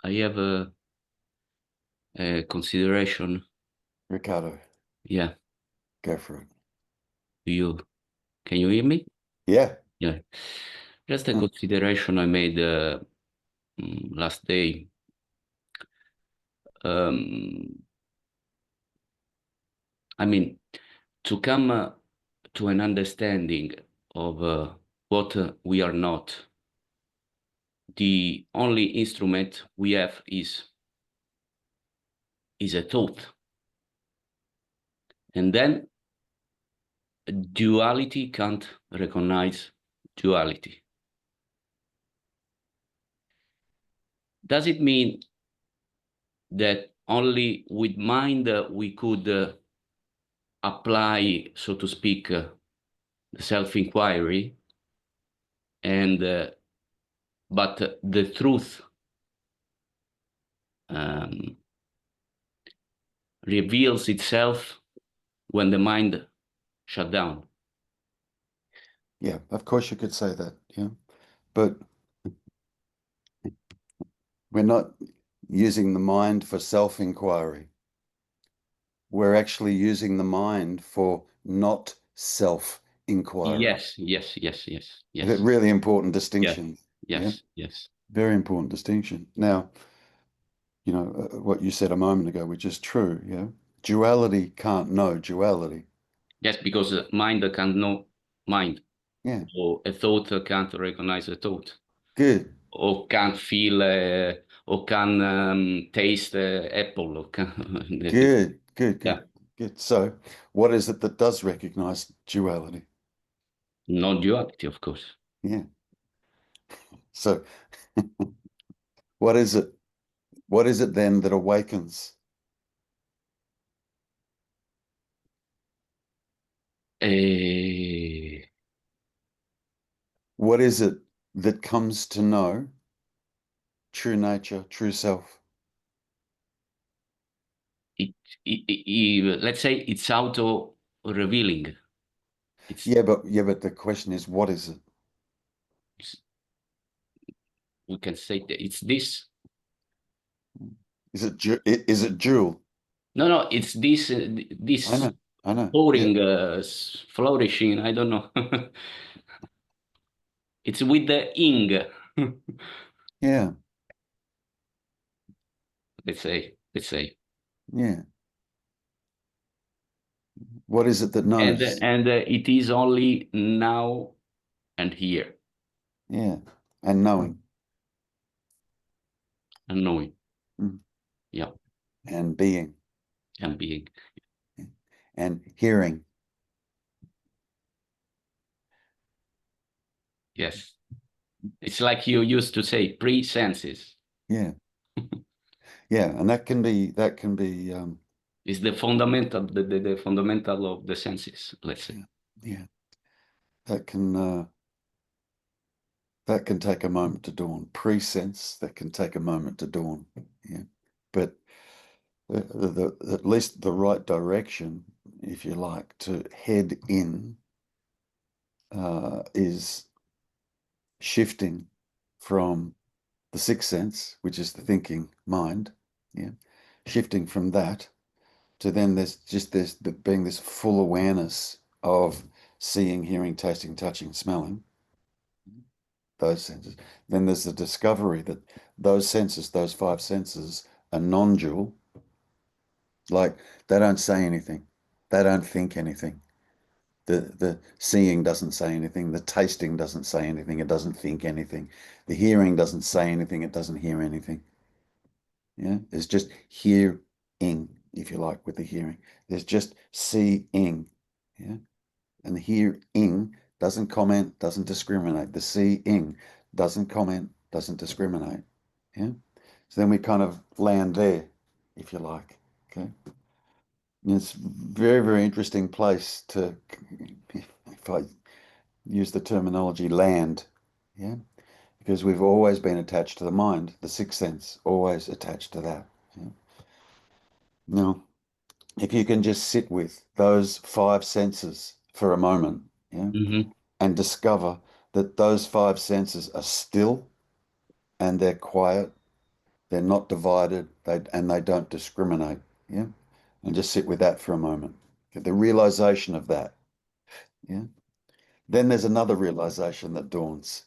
I have a consideration. Ricardo, Yeah, go for it. Can you hear me? Yeah. Yeah, just a Mm. consideration I made last day. Um, I mean, to come to an understanding of what we are not, the only instrument we have is a thought, and then duality can't recognize duality. Does it mean that only with mind we could apply, so to speak, the self-inquiry, and but the truth um, reveals itself when the mind shut down? Yeah, of course you could say that, yeah. But we're not using the mind for self-inquiry. We're actually using the mind for not self-inquiry. Yes. A really important Yes, distinction. Yeah, yes. very important distinction. Now, what you said a moment ago, which is true, yeah. Duality can't know duality. Yes, because mind can't know mind, Yeah, or a thought can't recognize a thought, good, or can't feel, or can taste apple, or can, good, good, yeah, good, good. So, what is it that does recognize duality? non-duality, of course. Yeah. So, what is it? What is it then that awakens? Eh, What is it that comes to know true nature, true self? it, let's say it's auto-revealing. It's, Yeah, but the question is, what is it? it's we can say that it's this. Is it dual? No, it's this. I This know, I know. Yeah, pouring, flourishing. I don't know. It's with the ing. yeah, Let's say. yeah. What is it that And knows? it is only now and here, Yeah, and knowing, and knowing. mm, Yeah, and being, and being. and hearing. Yes, it's like you used to say, pre-senses. Yeah, yeah, and that can be Is the fundamental, the fundamental of the senses. Let's say. yeah, yeah. That can that can take a moment to dawn. Pre-sense, that can take a moment to dawn. Yeah, but at least the right direction, if you like, to head in is shifting from the sixth sense, which is the thinking mind, yeah, shifting from that to then there's being this full awareness of seeing, hearing, tasting, touching, smelling, those senses. Then there's the discovery that those senses, those five senses, are non-dual. Like they don't say anything, they don't think anything. The seeing doesn't say anything, the tasting doesn't say anything, it doesn't think anything. The hearing doesn't say anything, it doesn't hear anything. Yeah, there's just hearing, if you like, with the hearing. There's just seeing. Yeah, and the hearing doesn't comment, doesn't discriminate. The seeing doesn't comment, doesn't discriminate. Yeah, so then we kind of land there, if you like. Okay, and it's a very, very interesting place to, if I use the terminology, land. Yeah, because we've always been attached to the mind, the sixth sense, always attached to that. Yeah? Now, if you can just sit with those five senses for a moment, yeah, Hmm. and discover that those five senses are still and they're quiet they're not divided, and they don't discriminate. Yeah. And just sit with that for a moment. Get the realization of that. Yeah. Then there's another realization that dawns.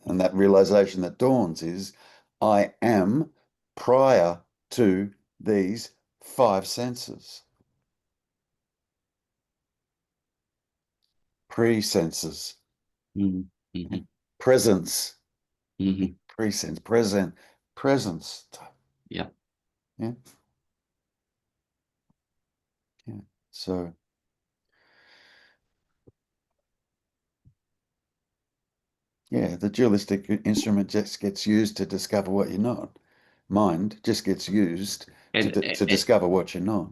And that realization that dawns is I am prior to these five senses. Pre-senses. Mm-hmm. Presence. Mm-hmm. Pre-sense. Presence. Yeah. Yeah. Yeah. So yeah, the dualistic instrument just gets used to discover what you're not. Mind just gets used to, And to discover what you're not.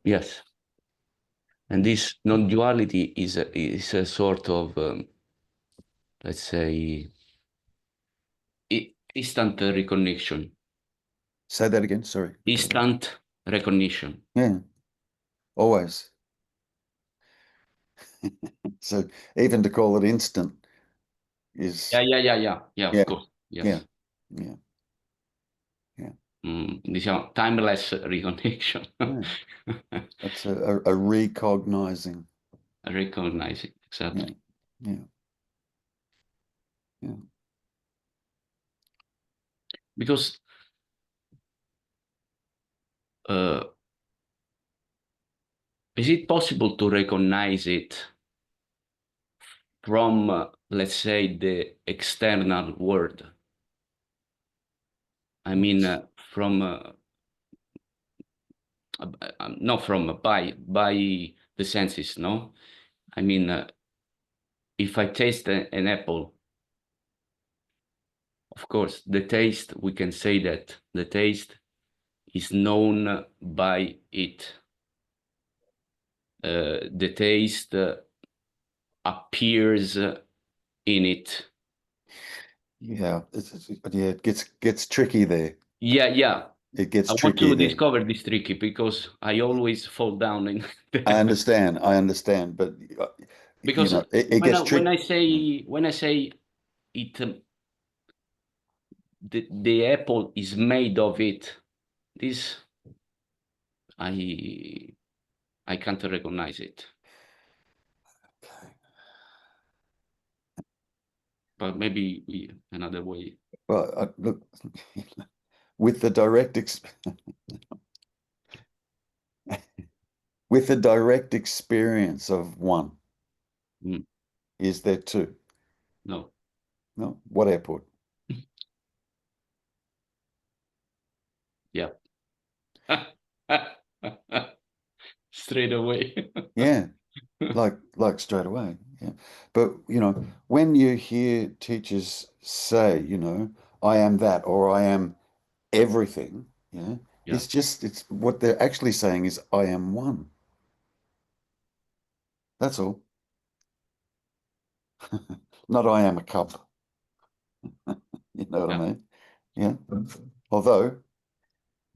yes. And this non-duality is a sort of, let's say, instant recognition. Say that again. Sorry. Instant recognition. Yeah, always. So even to call it instant is Yeah, of yeah, course. yeah, Yes. yeah, yeah. Diciamo, timeless recognition. Yeah. That's a recognizing. Recognizing, Yeah, exactly. yeah, yeah. Because is it possible to recognize it from, let's say, the external world? I mean, from not from by the senses, no. I mean, if I taste an apple, of course, the taste, we can say that the taste is known by it. The taste appears in it. Yeah, yeah, it gets tricky there. Yeah. It gets I want tricky to there. discover this tricky because I always fall down in I understand, but you because know, it gets when I tricky. say it, the apple is made of it. This I can't recognize it, but maybe another way. Well, look, with the direct with the direct experience of one, Mm, is there two? no. No, what airport? Yeah. Straight away. Yeah, like straight away. Yeah, but you know, when you hear teachers say, you know, I am that or I am everything, yeah, Yeah. it's what they're actually saying is I am one. That's all. Not I am a cup. You know what I Yeah. mean? Yeah. Although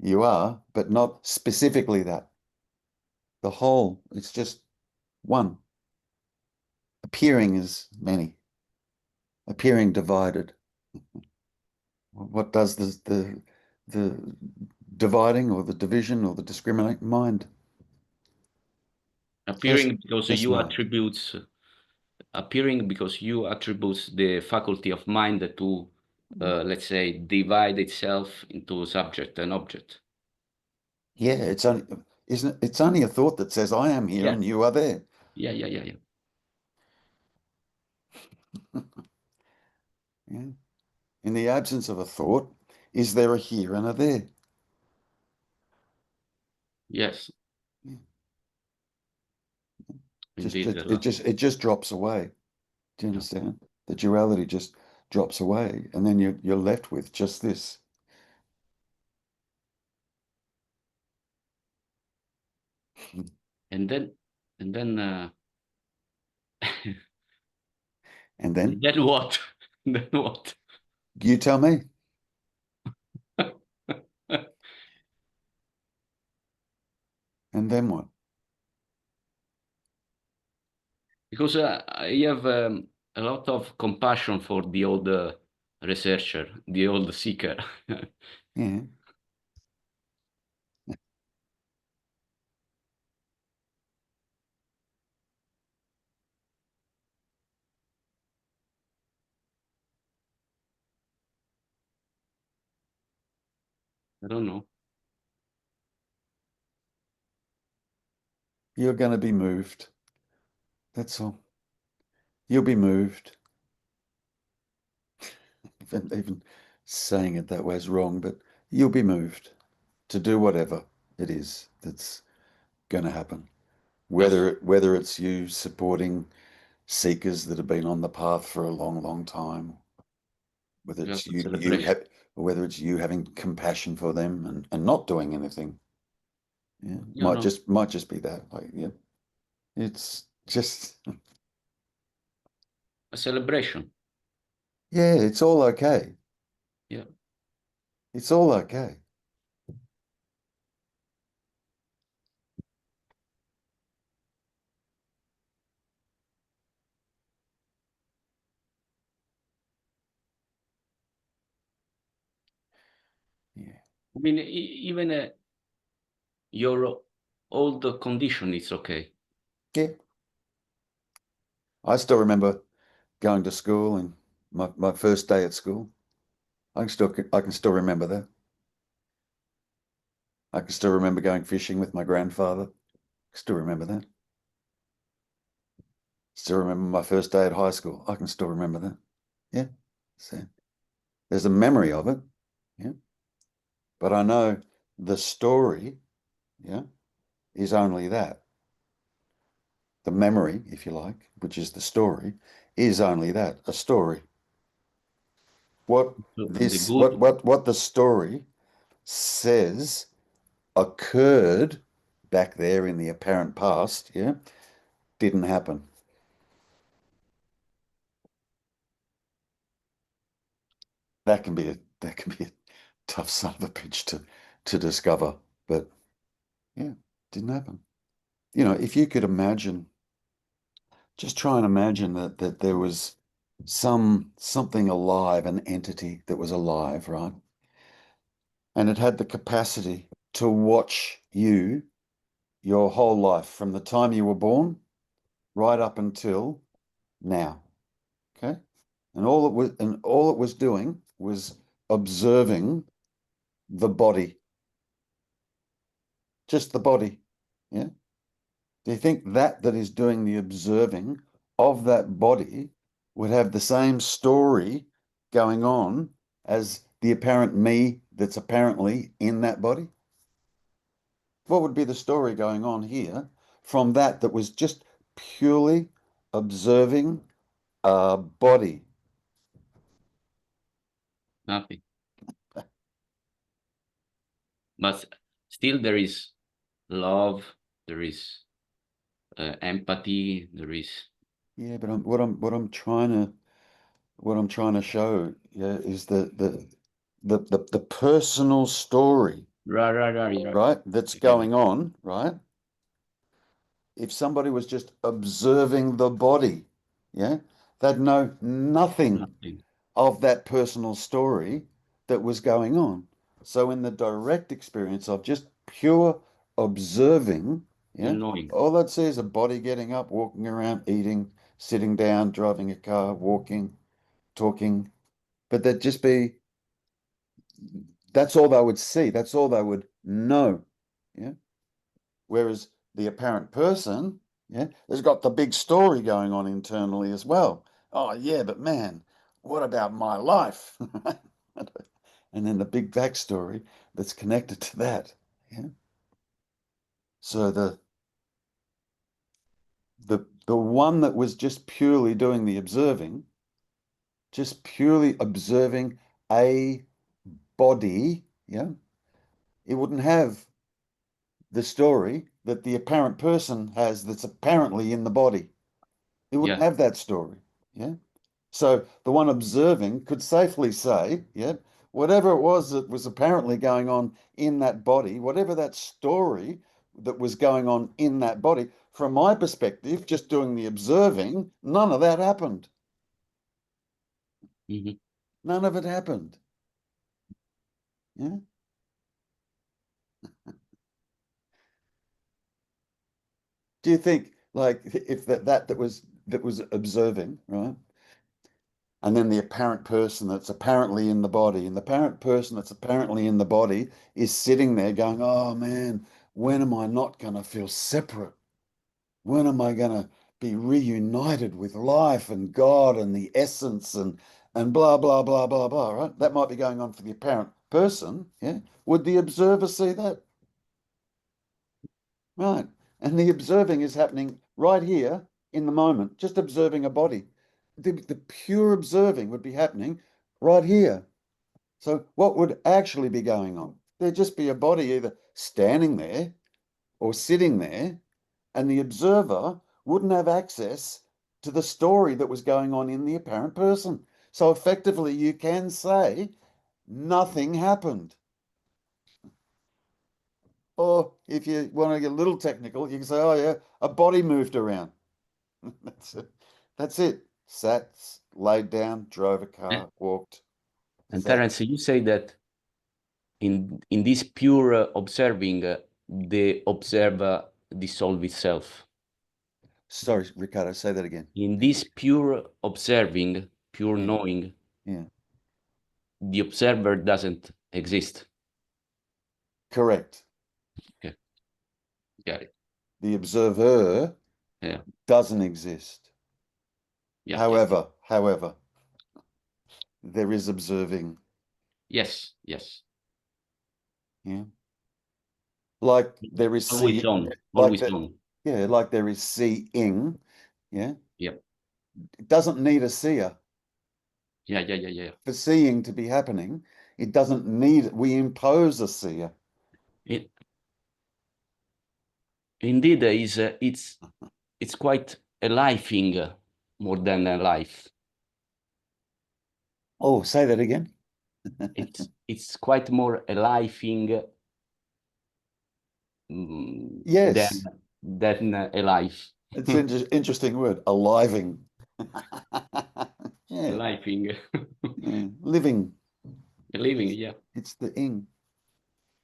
you are, but not specifically that. The whole, it's just one. Appearing is many. Appearing divided. What does the dividing or the division or the discriminate mind? Appearing because Just you mind. attributes appearing because you attributes the faculty of mind to let's say divide itself into subject and object. Yeah, it's only isn't it? It's only a thought that says I am here Yeah. and you are there. Yeah. Yeah. In the absence of a thought, is there a here and a there? Yes, Yeah. Just indeed. it just drops away. Do you Yeah. understand? The duality just drops away, and then you're left with just this. And then and then And and then then what? Then what? you tell me. And then what? Because I have a lot of compassion for the old researcher, the old seeker. Yeah. I don't know. You're going to be moved. That's all. You'll be moved. Even saying it that way is wrong, but you'll be moved to do whatever it is that's going to happen. Whether it's you supporting seekers that have been on the path for a long, long time, whether it's Just a you celebration. have, whether it's you having compassion for them and not doing anything. Yeah, You know, might just be that. Like, yeah, it's just a celebration. yeah, it's all okay. Yeah. It's all okay. Yeah, I mean, even your old condition is okay. yeah. I still remember going to school and my first day at school. I can still remember that. I can still remember going fishing with my grandfather. Still remember that. Still remember my first day at high school. I can still remember that. Yeah. So there's a memory of it. Yeah. But I know the story, yeah, is only that. The memory, if you like, which is the story, is only that, a story. What So the this good, what the story says occurred back there in the apparent past, yeah, didn't happen. That can be a tough son of a bitch to discover, but yeah, didn't happen. You know, if you could imagine, just try and imagine that there was something alive, an entity that was alive, right? And it had the capacity to watch you your whole life from the time you were born right up until now. Okay. And all it was doing was observing the body, just the body. Yeah. Do you think that is doing the observing of that body would have the same story going on as the apparent me that's apparently in that body? What would be the story going on here from that was just purely observing a body? nothing. But still, there is love, there is empathy, there is. Yeah, but what I'm trying to show, yeah, is the personal story, Right, right, right, right. right, that's You're right. going on, right? If somebody was just observing the body, yeah, they'd know nothing Nothing. of that personal story that was going on. So in the direct experience of just pure observing, yeah, Knowing. all I'd see is a body getting up, walking around, eating, sitting down, driving a car, walking, talking. But that'd just be, that's all they would see. That's all they would know. Yeah. Whereas the apparent person, yeah, has got the big story going on internally as well. Oh, yeah, but man, what about my life? And then the big backstory that's connected to that. Yeah. So the one that was just purely doing the observing, just purely observing a body, yeah, it wouldn't have the story that the apparent person has that's apparently in the body. It wouldn't Yeah. have that story. Yeah. So the one observing could safely say, yeah, whatever it was that was apparently going on in that body, whatever that story that was going on in that body, from my perspective, just doing the observing, none of that happened. Hmm. None of it happened. Yeah. Do you think like if that was observing, right? And then the apparent person that's apparently in the body, and the apparent person that's apparently in the body is sitting there going, "Oh man, when am I not going to feel separate? When am I going to be reunited with life and God and the essence and blah blah blah blah blah," right? That might be going on for the apparent person, yeah? Would the observer see that? Right. And the observing is happening right here in the moment, just observing a body. The pure observing would be happening right here. So what would actually be going on? There'd just be a body either standing there or sitting there, and the observer wouldn't have access to the story that was going on in the apparent person. So effectively, you can say nothing happened. Or if you want to get a little technical, you can say, oh yeah, a body moved around. That's it. That's it. Sat, laid down, drove a Yeah. car, walked. Is And that? Terence, you say that in this pure observing, the observer dissolve itself. Sorry, Ricardo, say that again. In this pure observing, pure Yeah, knowing, yeah. the observer doesn't exist. Correct. Okay, got it. The observer Yeah, doesn't exist. yeah, yeah. However, there is observing. Yes, yes. Yeah. Like there is Always see, on, like always that. on. Yeah, like there is seeing. Yeah. Yep. It doesn't need a seer Yeah, yeah, yeah, yeah. for seeing to be happening. It doesn't need, we impose a seer. It, indeed, it's quite a life thing more than a life. Oh, say that again. It's quite more a life thing Yes, than a life. it's an interesting word, aliving. A Yeah, life thing. yeah, living. Living, It's yeah. it's the ing.